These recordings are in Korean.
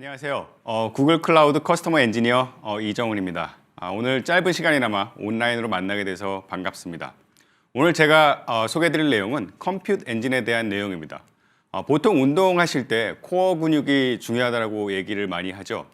안녕하세요. 구글 클라우드 커스터머 엔지니어 이정훈입니다. 오늘 짧은 시간이나마 온라인으로 만나게 돼서 반갑습니다. 오늘 제가 소개해드릴 내용은 컴퓨트 엔진에 대한 내용입니다. 보통 운동하실 때 코어 근육이 중요하다고 얘기를 많이 하죠.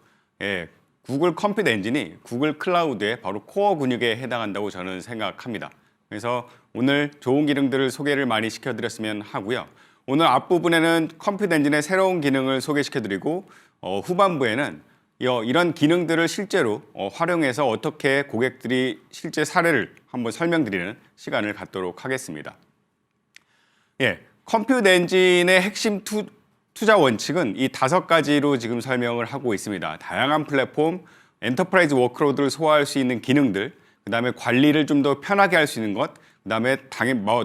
예, 구글 컴퓨트 엔진이 구글 클라우드의 바로 코어 근육에 해당한다고 저는 생각합니다. 그래서 오늘 좋은 기능들을 소개를 많이 시켜드렸으면 하고요. 오늘 앞부분에는 컴퓨트 엔진의 새로운 기능을 소개시켜드리고 후반부에는 이런 기능들을 실제로 활용해서 어떻게 고객들이 실제 사례를 한번 설명드리는 시간을 갖도록 하겠습니다. 예, 컴퓨트 엔진의 핵심 투자 원칙은 이 5가지로 지금 설명을 하고 있습니다. 다양한 플랫폼, 엔터프라이즈 워크로드를 소화할 수 있는 기능들, 그 다음에 관리를 좀 더 편하게 할 수 있는 것, 그 다음에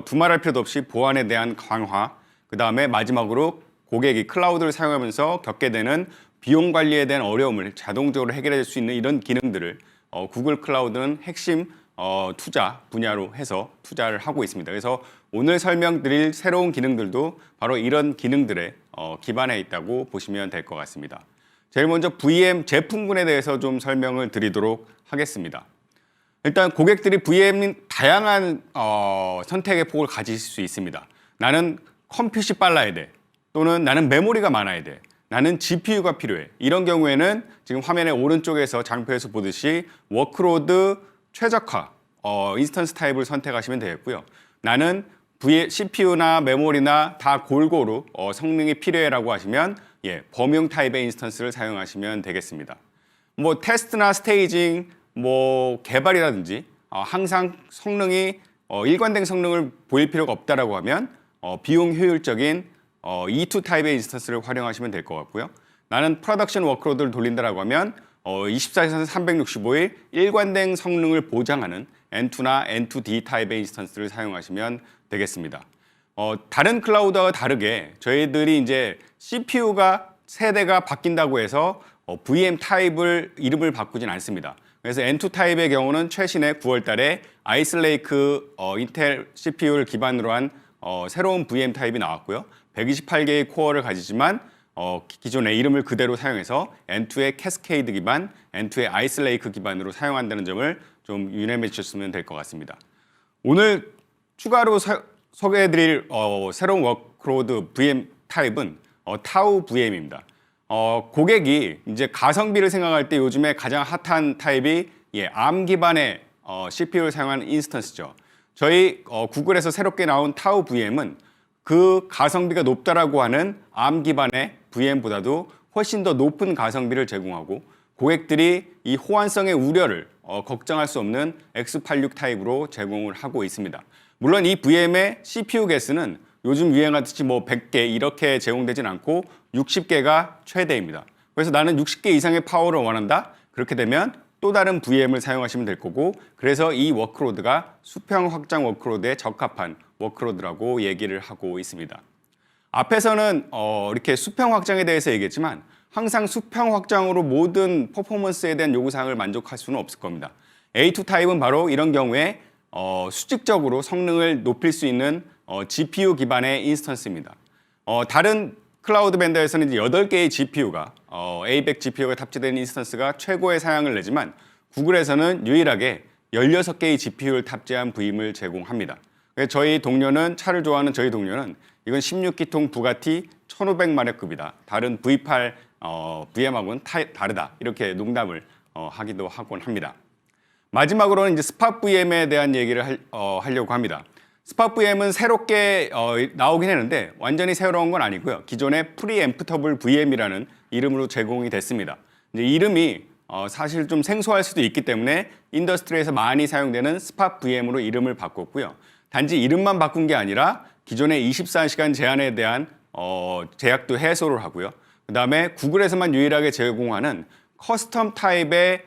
두말할 필요도 없이 보안에 대한 강화, 그 다음에 마지막으로 고객이 클라우드를 사용하면서 겪게 되는 비용 관리에 대한 어려움을 자동적으로 해결해 줄 수 있는 이런 기능들을 구글 클라우드는 핵심 투자 분야로 해서 투자를 하고 있습니다. 그래서 오늘 설명드릴 새로운 기능들도 바로 이런 기능들에 기반해 있다고 보시면 될 것 같습니다. 제일 먼저 VM 제품군에 대해서 좀 설명을 드리도록 하겠습니다. 일단 고객들이 VM 다양한 선택의 폭을 가질 수 있습니다. 나는 컴퓨터가 빨라야 돼. 또는 나는 메모리가 많아야 돼. 나는 GPU가 필요해. 이런 경우에는 지금 화면의 오른쪽에서 장표에서 보듯이 워크로드 최적화 인스턴스 타입을 선택하시면 되겠고요. 나는 CPU나 메모리나 다 골고루 성능이 필요해라고 하시면 범용 타입의 인스턴스를 사용하시면 되겠습니다. 뭐 테스트나 스테이징, 뭐 개발이라든지 항상 성능이 일관된 성능을 보일 필요가 없다라고 하면 비용 효율적인 E2 타입의 인스턴스를 활용하시면 될 것 같고요. 나는 프로덕션 워크로드를 돌린다라고 하면 24시간 365일 일관된 성능을 보장하는 N2나 N2D 타입의 인스턴스를 사용하시면 되겠습니다. 다른 클라우드와 다르게 저희들이 이제 CPU가 세대가 바뀐다고 해서 VM 타입을 이름을 바꾸진 않습니다. 그래서 N2 타입의 경우는 최신의 9월 달에 아이스레이크 인텔 CPU를 기반으로 한 새로운 VM 타입이 나왔고요. 128개의 코어를 가지지만 기존의 이름을 그대로 사용해서 N2의 캐스케이드 기반, N2의 아이스레이크 기반으로 사용한다는 점을 좀 유념해 주셨으면 될 것 같습니다. 오늘 추가로 소개해드릴 새로운 워크로드 VM 타입은 타우 VM입니다. 고객이 이제 가성비를 생각할 때 요즘에 가장 핫한 타입이 ARM 기반의 CPU를 사용하는 인스턴스죠. 저희 구글에서 새롭게 나온 타우 VM은 그 가성비가 높다라고 하는 ARM 기반의 VM보다도 훨씬 더 높은 가성비를 제공하고 고객들이 이 호환성의 우려를 걱정할 수 없는 X86 타입으로 제공을 하고 있습니다. 물론 이 VM의 CPU 개수는 요즘 유행하듯이 뭐 100개 이렇게 제공되진 않고 60개가 최대입니다. 그래서 나는 60개 이상의 파워를 원한다? 그렇게 되면 또 다른 VM을 사용하시면 될 거고, 그래서 이 워크로드가 수평 확장 워크로드에 적합한 워크로드라고 얘기를 하고 있습니다. 앞에서는 이렇게 수평 확장에 대해서 얘기했지만 항상 수평 확장으로 모든 퍼포먼스에 대한 요구사항을 만족할 수는 없을 겁니다. A2 타입은 바로 이런 경우에 수직적으로 성능을 높일 수 있는 GPU 기반의 인스턴스입니다. 다른 클라우드 벤더에서는 이제 8개의 GPU가 A100 GPU가 탑재된 인스턴스가 최고의 사양을 내지만 구글에서는 유일하게 16개의 GPU를 탑재한 VM을 제공합니다. 저희 동료는 차를 좋아하는 저희 동료는 이건 16기통 부가티 1500마력급이다. 다른 V8 VM하고는 다르다. 이렇게 농담을 하기도 하곤 합니다. 마지막으로는 이제 스팟 VM에 대한 얘기를 하려고 합니다. 스팟 VM은 새롭게 나오긴 했는데 완전히 새로운 건 아니고요. 기존의 프리앰프터블 VM이라는 이름으로 제공이 됐습니다. 이제 이름이 사실 좀 생소할 수도 있기 때문에 인더스트리에서 많이 사용되는 스팟 VM으로 이름을 바꿨고요. 단지 이름만 바꾼 게 아니라 기존의 24시간 제한에 대한 제약도 해소를 하고요. 그 다음에 구글에서만 유일하게 제공하는 커스텀 타입의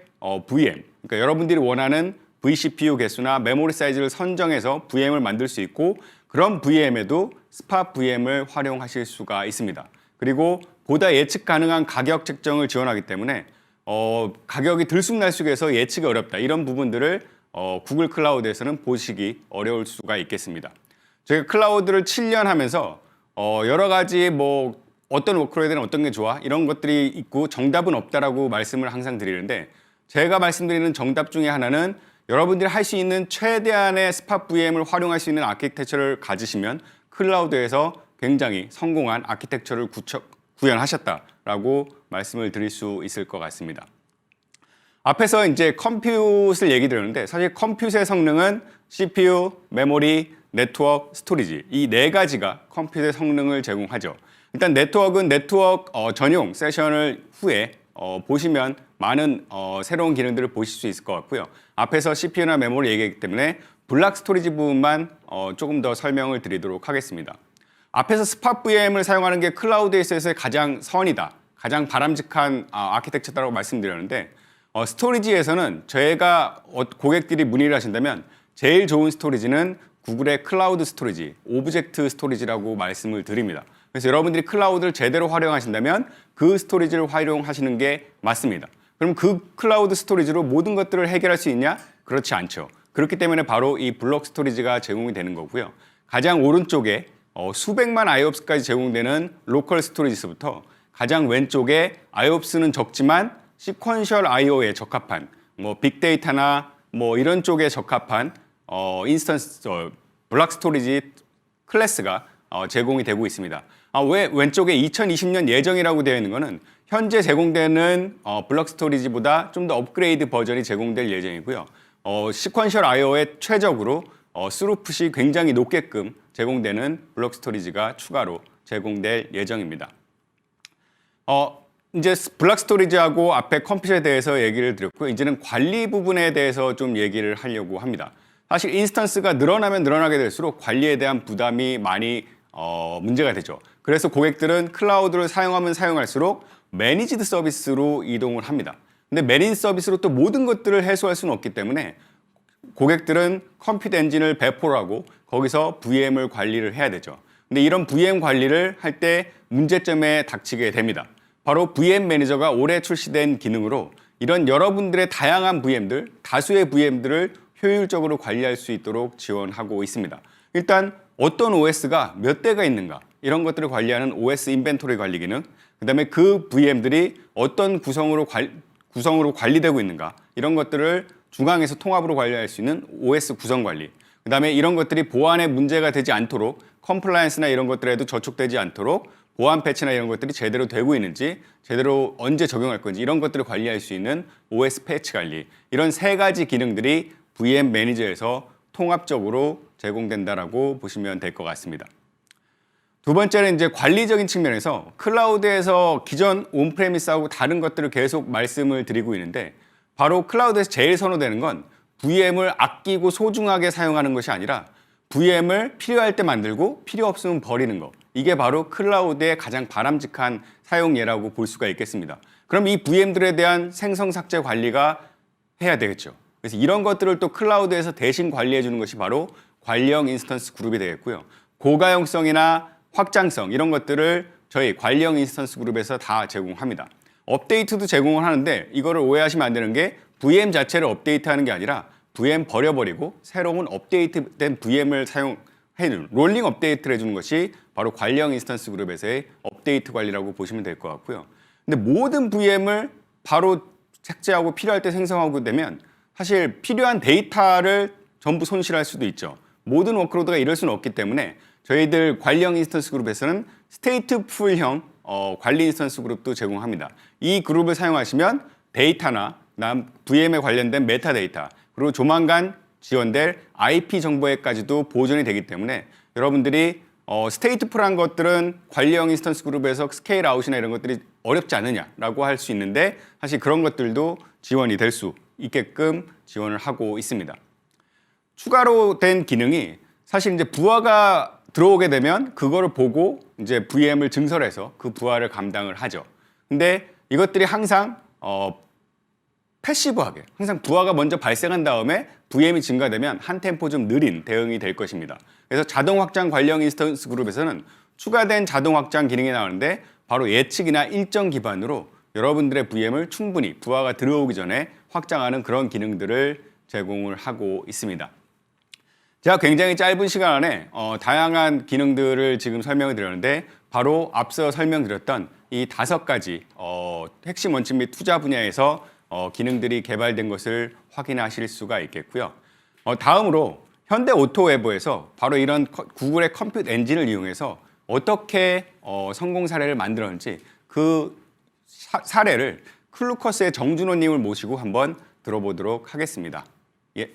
VM, 그러니까 여러분들이 원하는 vCPU 개수나 메모리 사이즈를 선정해서 VM을 만들 수 있고, 그런 VM에도 스팟 VM을 활용하실 수가 있습니다. 그리고 보다 예측 가능한 가격 책정을 지원하기 때문에 가격이 들쑥날쑥해서 예측이 어렵다. 이런 부분들을 구글 클라우드에서는 보시기 어려울 수가 있겠습니다. 저희가 클라우드를 7년 하면서 여러 가지 뭐 어떤 워크로드는 어떤 게 좋아? 이런 것들이 있고 정답은 없다라고 말씀을 항상 드리는데 제가 말씀드리는 정답 중에 하나는 여러분들이 할 수 있는 최대한의 스팟 VM을 활용할 수 있는 아키텍처를 가지시면 클라우드에서 굉장히 성공한 아키텍처를 구현하셨다라고 말씀을 드릴 수 있을 것 같습니다. 앞에서 이제 컴퓨트를 얘기 드렸는데 사실 컴퓨트의 성능은 CPU, 메모리, 네트워크, 스토리지 이 네 가지가 컴퓨터의 성능을 제공하죠. 일단 네트워크는 네트워크 전용 세션을 후에 보시면 많은 새로운 기능들을 보실 수 있을 것 같고요. 앞에서 CPU나 메모리 얘기했기 때문에 블락 스토리지 부분만 조금 더 설명을 드리도록 하겠습니다. 앞에서 스팟 VM을 사용하는 게 클라우드에 있어서의 가장 선이다, 가장 바람직한 아키텍처다라고 말씀드렸는데 스토리지에서는 저희가 고객들이 문의를 하신다면 제일 좋은 스토리지는 구글의 클라우드 스토리지, 오브젝트 스토리지라고 말씀을 드립니다. 그래서 여러분들이 클라우드를 제대로 활용하신다면 그 스토리지를 활용하시는 게 맞습니다. 그럼 그 클라우드 스토리지로 모든 것들을 해결할 수 있냐? 그렇지 않죠. 그렇기 때문에 바로 이 블록 스토리지가 제공이 되는 거고요. 가장 오른쪽에 수백만 IOPS까지 제공되는 로컬 스토리지부터 가장 왼쪽에 IOPS는 적지만 시퀀셜 IO에 적합한 빅데이터나 이런 쪽에 적합한 인스턴스 블락 스토리지 클래스가 제공이 되고 있습니다. 왜 왼쪽에 2020년 예정이라고 되어 있는 것은 현재 제공되는 블록 스토리지보다 좀 더 업그레이드 버전이 제공될 예정이고요. 시퀀셜 IO에 최적으로 스루풋이 굉장히 높게끔 제공되는 블록 스토리지가 추가로 제공될 예정입니다. 이제 블락 스토리지하고 앞에 컴퓨터에 대해서 얘기를 드렸고요. 이제는 관리 부분에 대해서 좀 얘기를 하려고 합니다. 사실 인스턴스가 늘어나면 늘어나게 될수록 관리에 대한 부담이 많이 문제가 되죠. 그래서 고객들은 클라우드를 사용하면 사용할수록 매니지드 서비스로 이동을 합니다. 근데 매니지드 서비스로 또 모든 것들을 해소할 수는 없기 때문에 고객들은 컴퓨터 엔진을 배포를 하고 거기서 VM을 관리를 해야 되죠. 근데 이런 VM 관리를 할 때 문제점에 닥치게 됩니다. 바로 VM 매니저가 올해 출시된 기능으로 이런 여러분들의 다양한 VM들, 다수의 VM들을 효율적으로 관리할 수 있도록 지원하고 있습니다. 일단 어떤 OS가 몇 대가 있는가 이런 것들을 관리하는 OS 인벤토리 관리 기능, 그 다음에 그 VM들이 어떤 구성으로 관리되고 있는가 이런 것들을 중앙에서 통합으로 관리할 수 있는 OS 구성 관리, 그 다음에 이런 것들이 보안에 문제가 되지 않도록 컴플라이언스나 이런 것들에도 저촉되지 않도록 보안 패치나 이런 것들이 제대로 되고 있는지, 제대로 언제 적용할 건지 이런 것들을 관리할 수 있는 OS 패치 관리, 이런 세 가지 기능들이 VM 매니저에서 통합적으로 제공된다라고 보시면 될 것 같습니다. 두 번째는 이제 관리적인 측면에서 클라우드에서 기존 온프레미스하고 다른 것들을 계속 말씀을 드리고 있는데 바로 클라우드에서 제일 선호되는 건 VM을 아끼고 소중하게 사용하는 것이 아니라 VM을 필요할 때 만들고 필요 없으면 버리는 거. 이게 바로 클라우드의 가장 바람직한 사용 예라고 볼 수가 있겠습니다. 그럼 이 VM들에 대한 생성 삭제 관리가 해야 되겠죠. 그래서 이런 것들을 또 클라우드에서 대신 관리해 주는 것이 바로 관리형 인스턴스 그룹이 되겠고요. 고가용성이나 확장성 이런 것들을 저희 관리형 인스턴스 그룹에서 다 제공합니다. 업데이트도 제공을 하는데 이거를 오해하시면 안 되는 게 VM 자체를 업데이트하는 게 아니라 VM 버려버리고 새로운 업데이트된 VM을 사용해주는 롤링 업데이트를 해주는 것이 바로 관리형 인스턴스 그룹에서의 업데이트 관리라고 보시면 될 것 같고요. 근데 모든 VM을 바로 삭제하고 필요할 때 생성하고 되면 사실 필요한 데이터를 전부 손실할 수도 있죠. 모든 워크로드가 이럴 수는 없기 때문에 저희들 관리형 인스턴스 그룹에서는 스테이트풀형 관리 인스턴스 그룹도 제공합니다. 이 그룹을 사용하시면 데이터나 VM에 관련된 메타데이터 그리고 조만간 지원될 IP 정보에까지도 보존이 되기 때문에 여러분들이 스테이트풀한 것들은 관리형 인스턴스 그룹에서 스케일 아웃이나 이런 것들이 어렵지 않느냐라고 할 수 있는데 사실 그런 것들도 지원이 될 수 있게끔 지원을 하고 있습니다. 추가로 된 기능이 사실 이제 부하가 들어오게 되면 그거를 보고 이제 VM을 증설해서 그 부하를 감당을 하죠. 근데 이것들이 항상 패시브하게 항상 부하가 먼저 발생한 다음에 VM이 증가되면 한 템포 좀 느린 대응이 될 것입니다. 그래서 자동 확장 관리형 인스턴스 그룹에서는 추가된 자동 확장 기능이 나오는데 바로 예측이나 일정 기반으로 여러분들의 VM을 충분히 부하가 들어오기 전에 확장하는 그런 기능들을 제공을 하고 있습니다. 제가 굉장히 짧은 시간 안에 다양한 기능들을 지금 설명을 드렸는데 바로 앞서 설명드렸던 이 5가지 핵심 원칙 및 투자 분야에서 기능들이 개발된 것을 확인하실 수가 있겠고요. 다음으로 현대 오토웨버에서 바로 이런 구글의 컴퓨트 엔진을 이용해서 어떻게 성공 사례를 만들었는지 그 사례를 클루커스의 정준호님을 모시고 한번 들어보도록 하겠습니다. 예,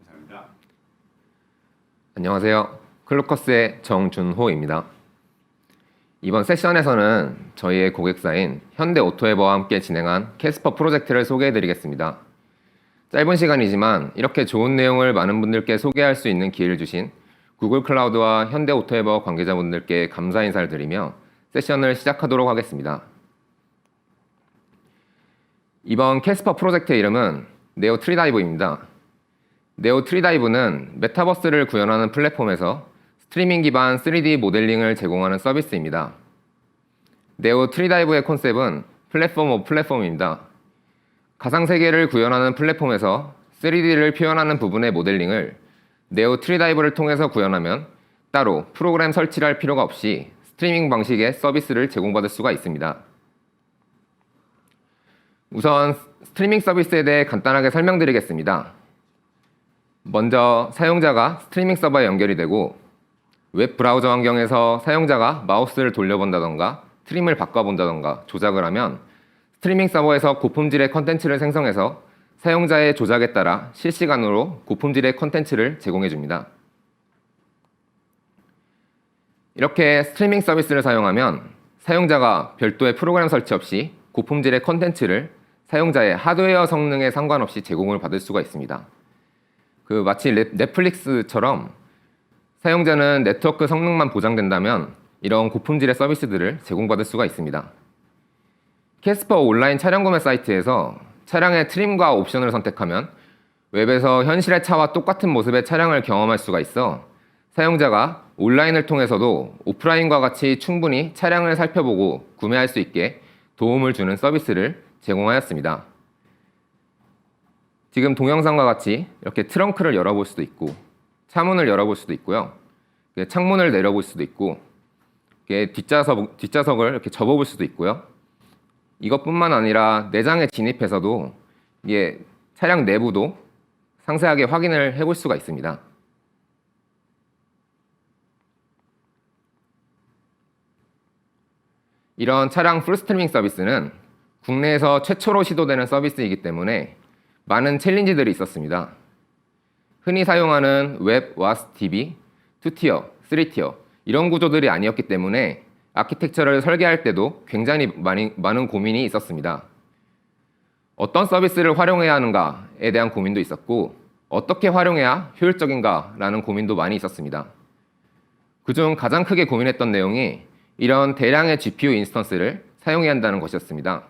감사합니다. 안녕하세요. 클루커스의 정준호입니다. 이번 세션에서는 저희의 고객사인 현대오토웨버와 함께 진행한 캐스퍼 프로젝트를 소개해드리겠습니다. 짧은 시간이지만 이렇게 좋은 내용을 많은 분들께 소개할 수 있는 기회를 주신 구글 클라우드와 현대오토웨버 관계자분들께 감사 인사를 드리며 세션을 시작하도록 하겠습니다. 이번 캐스퍼 프로젝트의 이름은 네오 트리다이브입니다. 네오 트리다이브는 메타버스를 구현하는 플랫폼에서 스트리밍 기반 3D 모델링을 제공하는 서비스입니다. 네오 트리다이브의 컨셉은 플랫폼 오브 플랫폼입니다. 가상세계를 구현하는 플랫폼에서 3D를 표현하는 부분의 모델링을 네오 트리다이브를 통해서 구현하면 따로 프로그램 설치를 할 필요가 없이 스트리밍 방식의 서비스를 제공받을 수가 있습니다. 우선 스트리밍 서비스에 대해 간단하게 설명드리겠습니다. 먼저 사용자가 스트리밍 서버에 연결이 되고 웹 브라우저 환경에서 사용자가 마우스를 돌려본다던가 트림을 바꿔본다던가 조작을 하면 스트리밍 서버에서 고품질의 컨텐츠를 생성해서 사용자의 조작에 따라 실시간으로 고품질의 컨텐츠를 제공해 줍니다. 이렇게 스트리밍 서비스를 사용하면 사용자가 별도의 프로그램 설치 없이 고품질의 컨텐츠를 사용자의 하드웨어 성능에 상관없이 제공을 받을 수가 있습니다. 마치 넷플릭스처럼 사용자는 네트워크 성능만 보장된다면 이런 고품질의 서비스들을 제공받을 수가 있습니다. 캐스퍼 온라인 차량 구매 사이트에서 차량의 트림과 옵션을 선택하면 웹에서 현실의 차와 똑같은 모습의 차량을 경험할 수가 있어 사용자가 온라인을 통해서도 오프라인과 같이 충분히 차량을 살펴보고 구매할 수 있게 도움을 주는 서비스를 제공하였습니다. 지금 동영상과 같이 이렇게 트렁크를 열어볼 수도 있고 차문을 열어볼 수도 있고요. 창문을 내려볼 수도 있고 뒷좌석을 이렇게 접어볼 수도 있고요. 이것뿐만 아니라 내장에 진입해서도 이게 차량 내부도 상세하게 확인을 해볼 수가 있습니다. 이런 차량 풀스트리밍 서비스는 국내에서 최초로 시도되는 서비스이기 때문에 많은 챌린지들이 있었습니다. 흔히 사용하는 웹 와스 DB, 2티어, 3티어 이런 구조들이 아니었기 때문에 아키텍처를 설계할 때도 굉장히 많은 고민이 있었습니다. 어떤 서비스를 활용해야 하는가에 대한 고민도 있었고 어떻게 활용해야 효율적인가라는 고민도 많이 있었습니다. 그중 가장 크게 고민했던 내용이 이런 대량의 GPU 인스턴스를 사용해야 한다는 것이었습니다.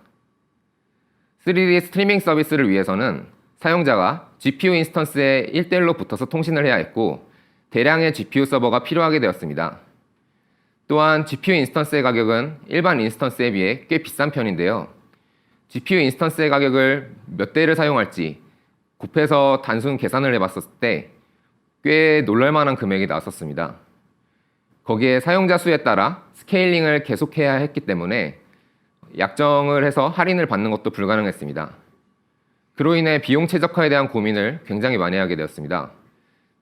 3D 스트리밍 서비스를 위해서는 사용자가 GPU 인스턴스에 1대1로 붙어서 통신을 해야 했고 대량의 GPU 서버가 필요하게 되었습니다. 또한 GPU 인스턴스의 가격은 일반 인스턴스에 비해 꽤 비싼 편인데요. GPU 인스턴스의 가격을 몇 대를 사용할지 곱해서 단순 계산을 해봤을 때 꽤 놀랄만한 금액이 나왔었습니다. 거기에 사용자 수에 따라 스케일링을 계속해야 했기 때문에 약정을 해서 할인을 받는 것도 불가능했습니다. 그로 인해 비용 최적화에 대한 고민을 굉장히 많이 하게 되었습니다.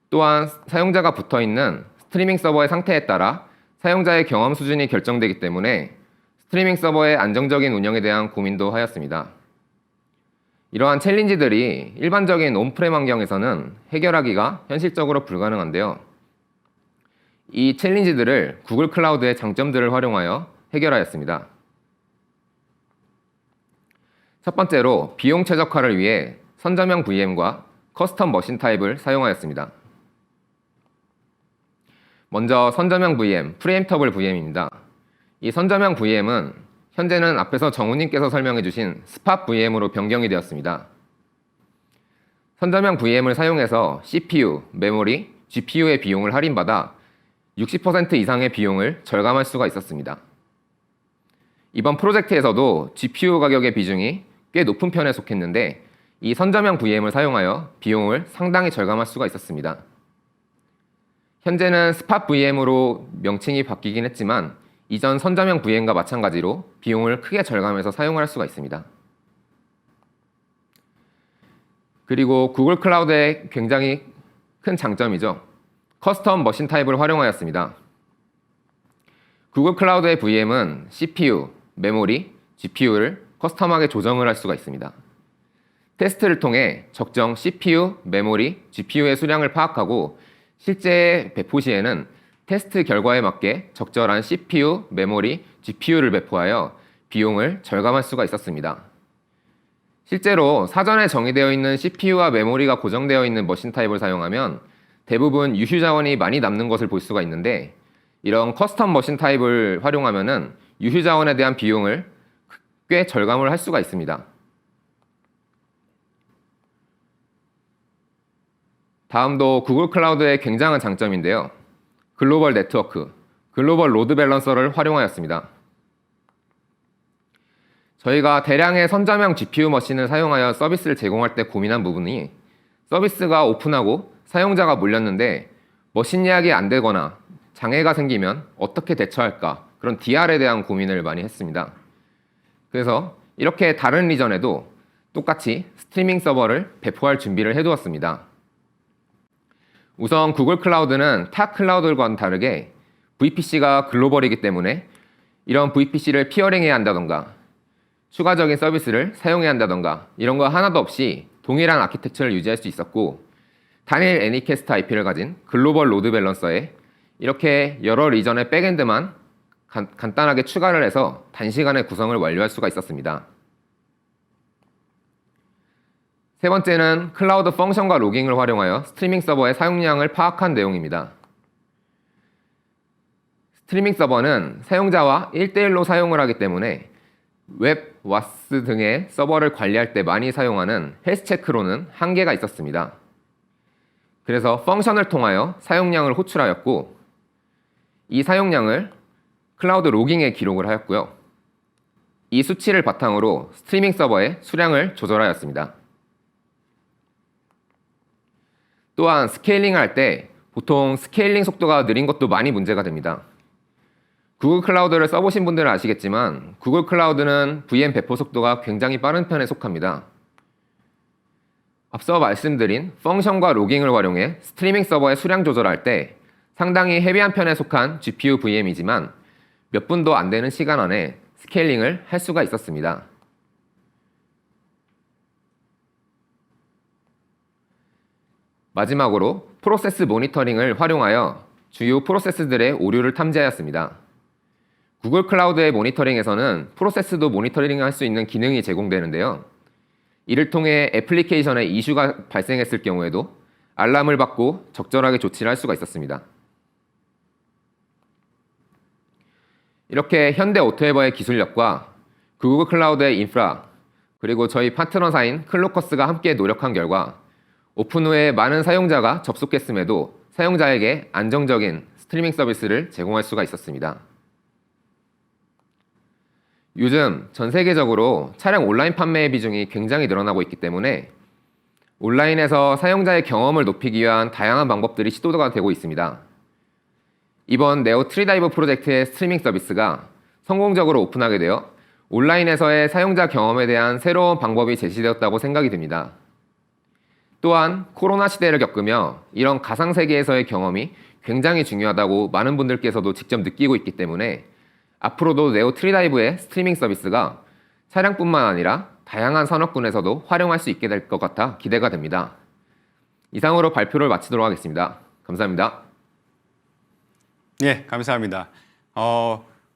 또한 사용자가 붙어있는 스트리밍 서버의 상태에 따라 사용자의 경험 수준이 결정되기 때문에 스트리밍 서버의 안정적인 운영에 대한 고민도 하였습니다. 이러한 챌린지들이 일반적인 온프렘 환경에서는 해결하기가 현실적으로 불가능한데요. 이 챌린지들을 구글 클라우드의 장점들을 활용하여 해결하였습니다. 첫 번째로 비용 최적화를 위해 선점형 VM과 커스텀 머신 타입을 사용하였습니다. 먼저 선점형 VM, 프리엠터블 VM입니다. 이 선점형 VM은 현재는 앞에서 정우님께서 설명해 주신 스팟 VM으로 변경이 되었습니다. 선점형 VM을 사용해서 CPU, 메모리, GPU의 비용을 할인받아 60% 이상의 비용을 절감할 수가 있었습니다. 이번 프로젝트에서도 GPU 가격의 비중이 꽤 높은 편에 속했는데 이 선점형 VM을 사용하여 비용을 상당히 절감할 수가 있었습니다. 현재는 스팟 VM으로 명칭이 바뀌긴 했지만 이전 선점형 VM과 마찬가지로 비용을 크게 절감해서 사용을 할 수가 있습니다. 그리고 구글 클라우드의 굉장히 큰 장점이죠. 커스텀 머신 타입을 활용하였습니다. 구글 클라우드의 VM은 CPU, 메모리, GPU를 커스텀하게 조정을 할 수가 있습니다. 테스트를 통해 적정 CPU, 메모리, GPU의 수량을 파악하고 실제 배포 시에는 테스트 결과에 맞게 적절한 CPU, 메모리, GPU를 배포하여 비용을 절감할 수가 있었습니다. 실제로 사전에 정의되어 있는 CPU와 메모리가 고정되어 있는 머신 타입을 사용하면 대부분 유휴 자원이 많이 남는 것을 볼 수가 있는데 이런 커스텀 머신 타입을 활용하면 유휴 자원에 대한 비용을 꽤 절감을 할 수가 있습니다. 다음도 구글 클라우드의 굉장한 장점인데요. 글로벌 네트워크, 글로벌 로드 밸런서를 활용하였습니다. 저희가 대량의 선점형 GPU 머신을 사용하여 서비스를 제공할 때 고민한 부분이 서비스가 오픈하고 사용자가 몰렸는데 머신 예약이 안 되거나 장애가 생기면 어떻게 대처할까 그런 DR에 대한 고민을 많이 했습니다. 그래서 이렇게 다른 리전에도 똑같이 스트리밍 서버를 배포할 준비를 해두었습니다. 우선 구글 클라우드는 타 클라우드들과는 다르게 VPC가 글로벌이기 때문에 이런 VPC를 피어링해야 한다던가 추가적인 서비스를 사용해야 한다던가 이런 거 하나도 없이 동일한 아키텍처를 유지할 수 있었고 단일 애니캐스트 IP를 가진 글로벌 로드 밸런서에 이렇게 여러 리전의 백엔드만 간단하게 추가를 해서 단시간에 구성을 완료할 수가 있었습니다. 세 번째는 클라우드 펑션과 로깅을 활용하여 스트리밍 서버의 사용량을 파악한 내용입니다. 스트리밍 서버는 사용자와 1대1로 사용을 하기 때문에 웹, 와스 등의 서버를 관리할 때 많이 사용하는 헬스 체크로는 한계가 있었습니다. 그래서 펑션을 통하여 사용량을 호출하였고 이 사용량을 클라우드 로깅에 기록을 하였고요. 이 수치를 바탕으로 스트리밍 서버의 수량을 조절하였습니다. 또한 스케일링을 할 때 보통 스케일링 속도가 느린 것도 많이 문제가 됩니다. 구글 클라우드를 써보신 분들은 아시겠지만 구글 클라우드는 VM 배포 속도가 굉장히 빠른 편에 속합니다. 앞서 말씀드린 펑션과 로깅을 활용해 스트리밍 서버의 수량 조절할 때 상당히 헤비한 편에 속한 GPU VM이지만 몇 분도 안 되는 시간 안에 스케일링을 할 수가 있었습니다. 마지막으로 프로세스 모니터링을 활용하여 주요 프로세스들의 오류를 탐지하였습니다. 구글 클라우드의 모니터링에서는 프로세스도 모니터링할 수 있는 기능이 제공되는데요. 이를 통해 애플리케이션에 이슈가 발생했을 경우에도 알람을 받고 적절하게 조치를 할 수가 있었습니다. 이렇게 현대 오토에버의 기술력과 구글 클라우드의 인프라 그리고 저희 파트너사인 클로커스가 함께 노력한 결과 오픈 후에 많은 사용자가 접속했음에도 사용자에게 안정적인 스트리밍 서비스를 제공할 수가 있었습니다. 요즘 전 세계적으로 차량 온라인 판매의 비중이 굉장히 늘어나고 있기 때문에 온라인에서 사용자의 경험을 높이기 위한 다양한 방법들이 시도가 되고 있습니다. 이번 네오 트리다이브 프로젝트의 스트리밍 서비스가 성공적으로 오픈하게 되어 온라인에서의 사용자 경험에 대한 새로운 방법이 제시되었다고 생각이 듭니다. 또한 코로나 시대를 겪으며 이런 가상세계에서의 경험이 굉장히 중요하다고 많은 분들께서도 직접 느끼고 있기 때문에 앞으로도 네오 트리다이브의 스트리밍 서비스가 차량뿐만 아니라 다양한 산업군에서도 활용할 수 있게 될 것 같아 기대가 됩니다. 이상으로 발표를 마치도록 하겠습니다. 감사합니다. 예, 감사합니다.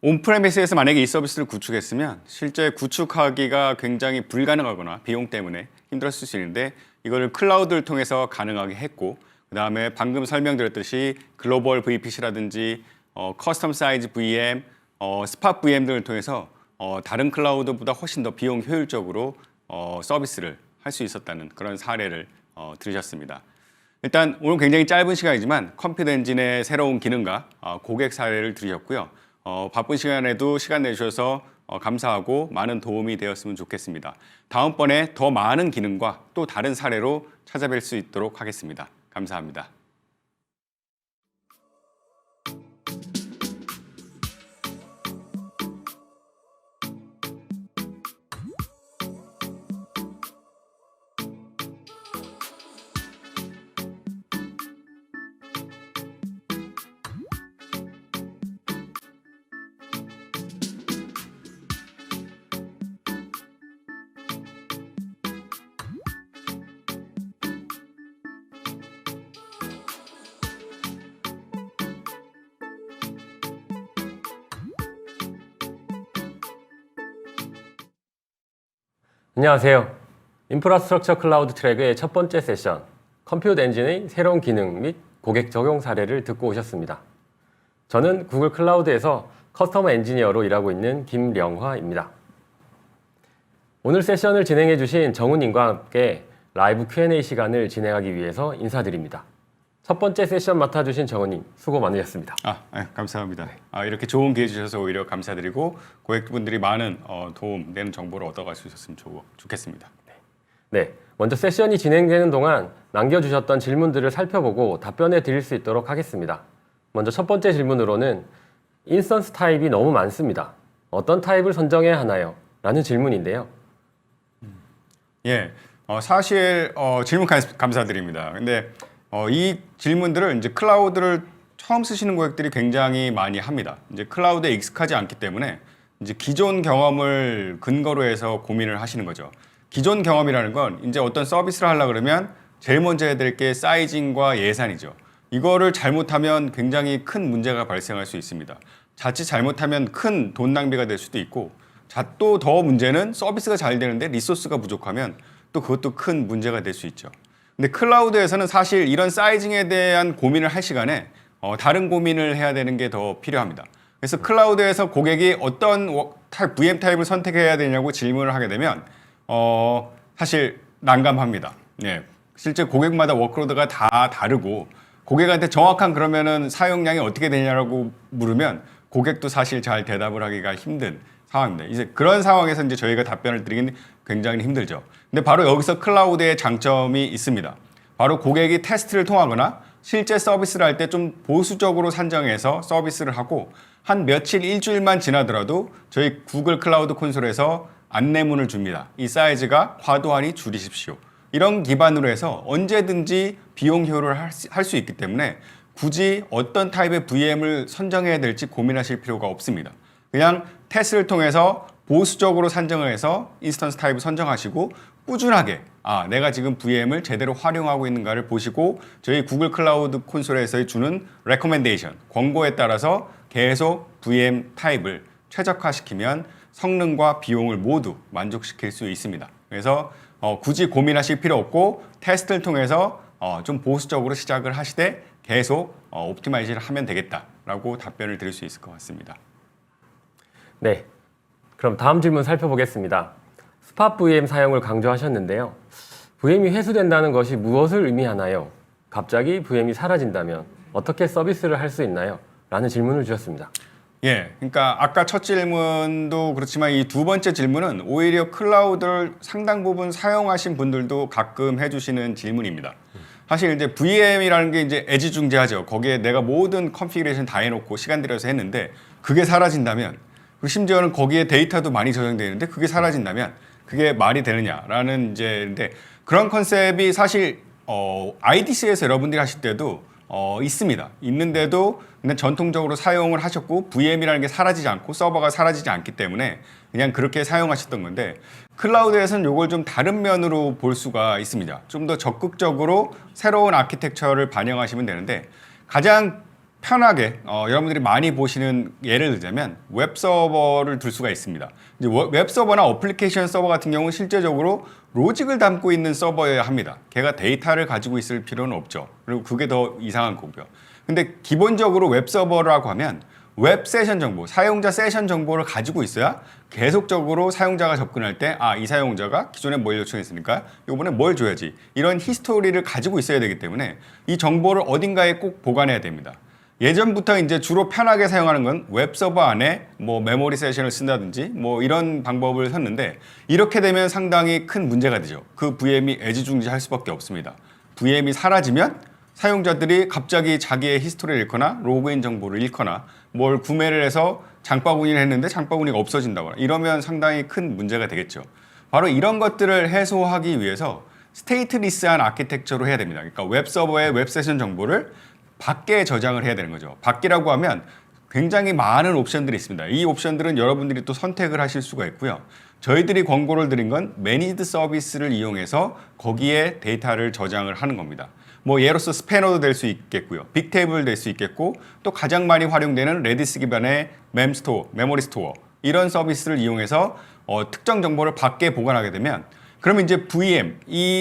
온프레미스에서 만약에 이 서비스를 구축했으면 실제 구축하기가 굉장히 불가능하거나 비용 때문에 힘들었을 수 있는데 이거를 클라우드를 통해서 가능하게 했고 그 다음에 방금 설명드렸듯이 글로벌 VPC라든지 커스텀 사이즈 VM, 스팟 VM 등을 통해서 다른 클라우드보다 훨씬 더 비용 효율적으로 서비스를 할 수 있었다는 그런 사례를 들으셨습니다. 일단 오늘 굉장히 짧은 시간이지만 컴퓨터 엔진의 새로운 기능과 고객 사례를 들으셨고요. 바쁜 시간에도 시간 내주셔서 감사하고 많은 도움이 되었으면 좋겠습니다. 다음번에 더 많은 기능과 또 다른 사례로 찾아뵐 수 있도록 하겠습니다. 감사합니다. 안녕하세요. 인프라스트럭처 클라우드 트랙의 첫 번째 세션, 컴퓨트 엔진의 새로운 기능 및 고객 적용 사례를 듣고 오셨습니다. 저는 구글 클라우드에서 커스터머 엔지니어로 일하고 있는 김령화입니다. 오늘 세션을 진행해 주신 정우님과 함께 라이브 Q&A 시간을 진행하기 위해서 인사드립니다. 첫 번째 세션 맡아주신 정우님, 수고 많으셨습니다. 감사합니다. 이렇게 좋은 기회 주셔서 오히려 감사드리고 고객분들이 많은 도움 되는 정보를 얻어갈 수 있었으면 좋겠습니다. 네, 먼저 세션이 진행되는 동안 남겨주셨던 질문들을 살펴보고 답변해 드릴 수 있도록 하겠습니다. 먼저 첫 번째 질문으로는 인스턴스 타입이 너무 많습니다. 어떤 타입을 선정해야 하나요? 라는 질문인데요. 예, 사실 질문 감사드립니다. 근데 이 질문들을 이제 클라우드를 처음 쓰시는 고객들이 굉장히 많이 합니다. 이제 클라우드에 익숙하지 않기 때문에 이제 기존 경험을 근거로 해서 고민을 하시는 거죠. 기존 경험이라는 건 이제 어떤 서비스를 하려고 그러면 제일 먼저 해야 될 게 사이징과 예산이죠. 이거를 잘못하면 굉장히 큰 문제가 발생할 수 있습니다. 자칫 잘못하면 큰 돈 낭비가 될 수도 있고, 또 더 문제는 서비스가 잘 되는데 리소스가 부족하면 또 그것도 큰 문제가 될 수 있죠. 근데 클라우드에서는 사실 이런 사이징에 대한 고민을 할 시간에 다른 고민을 해야 되는 게 더 필요합니다. 그래서 클라우드에서 고객이 어떤 VM 타입을 선택해야 되냐고 질문을 하게 되면 사실 난감합니다. 예, 실제 고객마다 워크로드가 다 다르고 고객한테 정확한 그러면은 사용량이 어떻게 되냐고 물으면 고객도 사실 잘 대답을 하기가 힘든 상황입니다. 이제 그런 상황에서 이제 저희가 답변을 드리긴 굉장히 힘들죠. 근데 바로 여기서 클라우드의 장점이 있습니다. 바로 고객이 테스트를 통하거나 실제 서비스를 할 때 좀 보수적으로 산정해서 서비스를 하고 한 며칠, 일주일만 지나더라도 저희 구글 클라우드 콘솔에서 안내문을 줍니다. 이 사이즈가 과도하니 줄이십시오. 이런 기반으로 해서 언제든지 비용 효율을 할 수 있기 때문에 굳이 어떤 타입의 VM을 선정해야 될지 고민하실 필요가 없습니다. 그냥 테스트를 통해서 보수적으로 산정을 해서 인스턴스 타입을 선정하시고 꾸준하게 내가 지금 VM을 제대로 활용하고 있는가를 보시고 저희 구글 클라우드 콘솔에서 주는 레코멘데이션, 권고에 따라서 계속 VM 타입을 최적화시키면 성능과 비용을 모두 만족시킬 수 있습니다. 그래서 굳이 고민하실 필요 없고 테스트를 통해서 좀 보수적으로 시작을 하시되 계속 옵티마이즈를 하면 되겠다라고 답변을 드릴 수 있을 것 같습니다. 네, 그럼 다음 질문 살펴보겠습니다. 스팟 VM 사용을 강조하셨는데요. VM이 회수된다는 것이 무엇을 의미하나요? 갑자기 VM이 사라진다면 어떻게 서비스를 할 수 있나요? 라는 질문을 주셨습니다. 예, 그러니까 아까 첫 질문도 그렇지만 이 두 번째 질문은 오히려 클라우드를 상당 부분 사용하신 분들도 가끔 해주시는 질문입니다. 사실 이제 VM이라는 게 이제 애지중지하죠. 거기에 내가 모든 컨피그레이션 다 해놓고 시간 들여서 했는데 그게 사라진다면, 그리고 심지어는 거기에 데이터도 많이 저장되어 있는데 그게 사라진다면 그게 말이 되느냐라는 이제 그런 컨셉이 사실 IDC에서 여러분들이 하실 때도 있습니다. 있는데도 근데 전통적으로 사용을 하셨고 VM이라는 게 사라지지 않고 서버가 사라지지 않기 때문에 그냥 그렇게 사용하셨던 건데 클라우드에서는 이걸 좀 다른 면으로 볼 수가 있습니다. 좀 더 적극적으로 새로운 아키텍처를 반영하시면 되는데 가장 편하게 여러분들이 많이 보시는 예를 들자면 웹 서버를 둘 수가 있습니다. 이제 웹 서버나 어플리케이션 서버 같은 경우는 실제적으로 로직을 담고 있는 서버여야 합니다. 걔가 데이터를 가지고 있을 필요는 없죠. 그리고 그게 더 이상한 거고요. 근데 기본적으로 웹 서버라고 하면 웹 세션 정보, 사용자 세션 정보를 가지고 있어야 계속적으로 사용자가 접근할 때 이 사용자가 기존에 뭘 요청했으니까 이번에 뭘 줘야지, 이런 히스토리를 가지고 있어야 되기 때문에 이 정보를 어딘가에 꼭 보관해야 됩니다. 예전부터 이제 주로 편하게 사용하는 건 웹 서버 안에 뭐 메모리 세션을 쓴다든지 뭐 이런 방법을 썼는데 이렇게 되면 상당히 큰 문제가 되죠. 그 VM이 애지중지할 수밖에 없습니다. VM이 사라지면 사용자들이 갑자기 자기의 히스토리를 잃거나 로그인 정보를 잃거나 뭘 구매를 해서 장바구니를 했는데 장바구니가 없어진다거나 이러면 상당히 큰 문제가 되겠죠. 바로 이런 것들을 해소하기 위해서 스테이트리스한 아키텍처로 해야 됩니다. 그러니까 웹 서버의 웹 세션 정보를 밖에 저장을 해야 되는 거죠. 밖이라고 하면 굉장히 많은 옵션들이 있습니다. 이 옵션들은 여러분들이 또 선택을 하실 수가 있고요. 저희들이 권고를 드린 건 매니드 서비스를 이용해서 거기에 데이터를 저장을 하는 겁니다. 뭐 예로서 스패너도 될 수 있겠고요. 빅테이블 될 수 있겠고 또 가장 많이 활용되는 레디스 기반의 멤스토어, 메모리 스토어 이런 서비스를 이용해서 특정 정보를 밖에 보관하게 되면 그러면 이제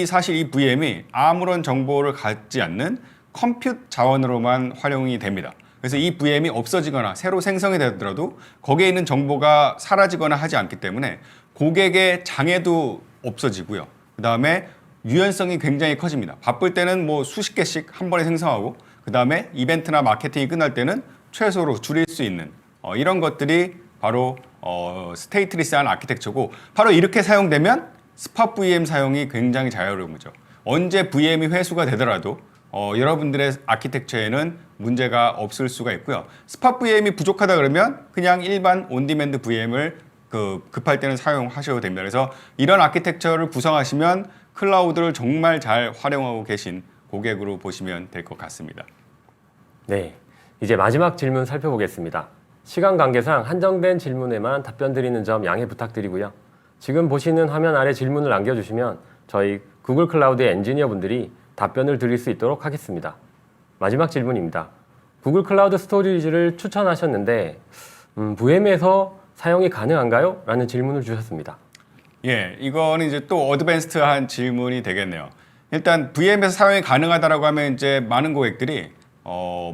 사실 이 VM이 아무런 정보를 갖지 않는 컴퓨트 자원으로만 활용이 됩니다. 그래서 이 VM이 없어지거나 새로 생성이 되더라도 거기에 있는 정보가 사라지거나 하지 않기 때문에 고객의 장애도 없어지고요. 그 다음에 유연성이 굉장히 커집니다. 바쁠 때는 뭐 수십 개씩 한 번에 생성하고 그 다음에 이벤트나 마케팅이 끝날 때는 최소로 줄일 수 있는 이런 것들이 바로 스테이트리스한 아키텍처고 바로 이렇게 사용되면 스팟 VM 사용이 굉장히 자유로운 거죠. 언제 VM이 회수가 되더라도 여러분들의 아키텍처에는 문제가 없을 수가 있고요. 스팟 VM이 부족하다 그러면 그냥 일반 온디맨드 VM을 급할 때는 사용하셔도 됩니다. 그래서 이런 아키텍처를 구성하시면 클라우드를 정말 잘 활용하고 계신 고객으로 보시면 될 것 같습니다. 네, 이제 마지막 질문 살펴보겠습니다. 시간 관계상 한정된 질문에만 답변 드리는 점 양해 부탁드리고요. 지금 보시는 화면 아래 질문을 남겨주시면 저희 구글 클라우드의 엔지니어 분들이 답변을 드릴 수 있도록 하겠습니다. 마지막 질문입니다. 구글 클라우드 스토리지를 추천하셨는데 VM에서 사용이 가능한가요? 라는 질문을 주셨습니다. 예, 이거는 이제 또 어드밴스드한 질문이 되겠네요. 일단 VM에서 사용이 가능하다라고 하면 이제 많은 고객들이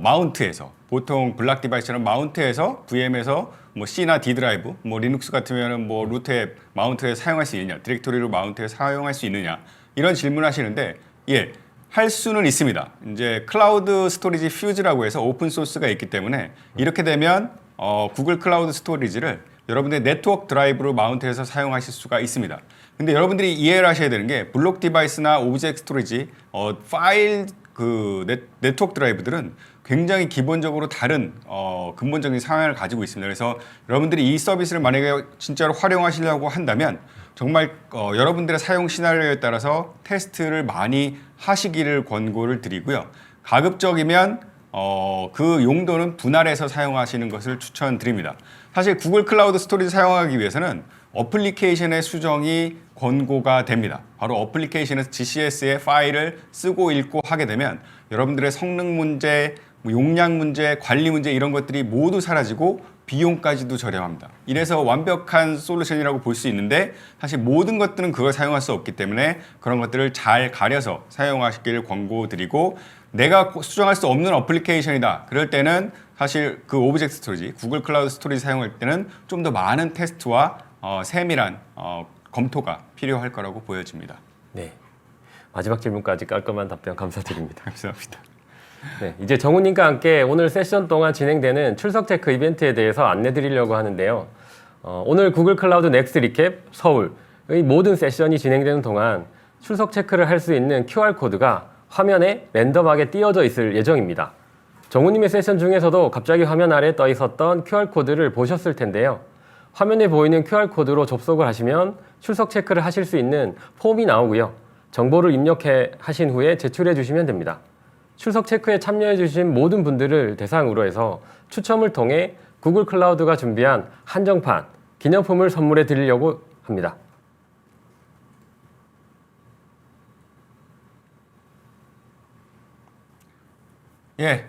마운트에서 보통 블락 디바이스처럼 마운트에서 VM에서 뭐 C나 D 드라이브, 뭐 리눅스 같으면은 뭐 루트에 마운트에 사용할 수 있느냐, 디렉토리로 마운트에 사용할 수 있느냐 이런 질문하시는데 예, 할 수는 있습니다. 이제 클라우드 스토리지 퓨즈라고 해서 오픈 소스가 있기 때문에 이렇게 되면 구글 클라우드 스토리지를 여러분들의 네트워크 드라이브로 마운트해서 사용하실 수가 있습니다. 근데 여러분들이 이해를 하셔야 되는 게 블록 디바이스나 오브젝트 스토리지 파일 네트워크 드라이브들은 굉장히 기본적으로 다른 근본적인 상황을 가지고 있습니다. 그래서 여러분들이 이 서비스를 만약에 진짜로 활용하시려고 한다면 정말 여러분들의 사용 시나리오에 따라서 테스트를 많이 하시기를 권고를 드리고요. 가급적이면 그 용도는 분할해서 사용하시는 것을 추천드립니다. 사실 구글 클라우드 스토리지 사용하기 위해서는 어플리케이션의 수정이 권고가 됩니다. 바로 어플리케이션에서 GCS의 파일을 쓰고 읽고 하게 되면 여러분들의 성능 문제, 용량 문제, 관리 문제 이런 것들이 모두 사라지고 비용까지도 저렴합니다. 이래서 완벽한 솔루션이라고 볼 수 있는데 사실 모든 것들은 그걸 사용할 수 없기 때문에 그런 것들을 잘 가려서 사용하시기를 권고드리고 내가 수정할 수 없는 어플리케이션이다. 그럴 때는 사실 그 오브젝트 스토리지, 구글 클라우드 스토리지 사용할 때는 좀 더 많은 테스트와 세밀한 검토가 필요할 거라고 보여집니다. 네, 마지막 질문까지 깔끔한 답변 감사드립니다. 감사합니다. 네, 이제 정우님과 함께 오늘 세션 동안 진행되는 출석 체크 이벤트에 대해서 안내 드리려고 하는데요. 오늘 구글 클라우드 넥스트 리캡 서울의 모든 세션이 진행되는 동안 출석 체크를 할 수 있는 QR코드가 화면에 랜덤하게 띄어져 있을 예정입니다. 정우님의 세션 중에서도 갑자기 화면 아래에 떠 있었던 QR코드를 보셨을 텐데요. 화면에 보이는 QR코드로 접속을 하시면 출석 체크를 하실 수 있는 폼이 나오고요. 정보를 입력해 하신 후에 제출해 주시면 됩니다. 출석 체크에 참여해 주신 모든 분들을 대상으로 해서 추첨을 통해 구글 클라우드가 준비한 한정판 기념품을 선물해 드리려고 합니다. 예,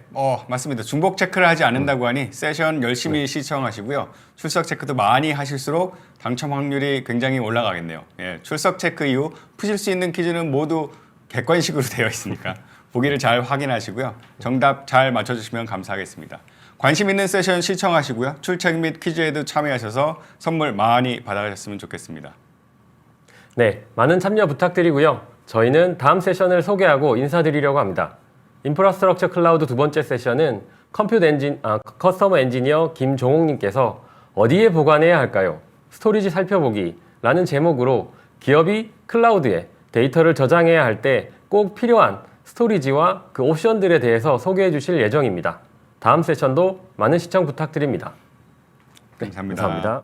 맞습니다. 중복 체크를 하지 않는다고 하니 세션 열심히 시청하시고요. 출석 체크도 많이 하실수록 당첨 확률이 굉장히 올라가겠네요. 예, 출석 체크 이후 푸실 수 있는 퀴즈는 모두 객관식으로 되어 있으니까 보기를 잘 확인하시고요. 정답 잘 맞춰주시면 감사하겠습니다. 관심 있는 세션 시청하시고요. 출첵 및 퀴즈에도 참여하셔서 선물 많이 받아가셨으면 좋겠습니다. 네, 많은 참여 부탁드리고요. 저희는 다음 세션을 소개하고 인사드리려고 합니다. 인프라스트럭처 클라우드 두 번째 세션은 커스터머 엔지니어 김종옥님께서 어디에 보관해야 할까요? 스토리지 살펴보기 라는 제목으로 기업이 클라우드에 데이터를 저장해야 할 때 꼭 필요한 스토리지와 그 옵션들에 대해서 소개해 주실 예정입니다. 다음 세션도 많은 시청 부탁드립니다. 감사합니다. 감사합니다.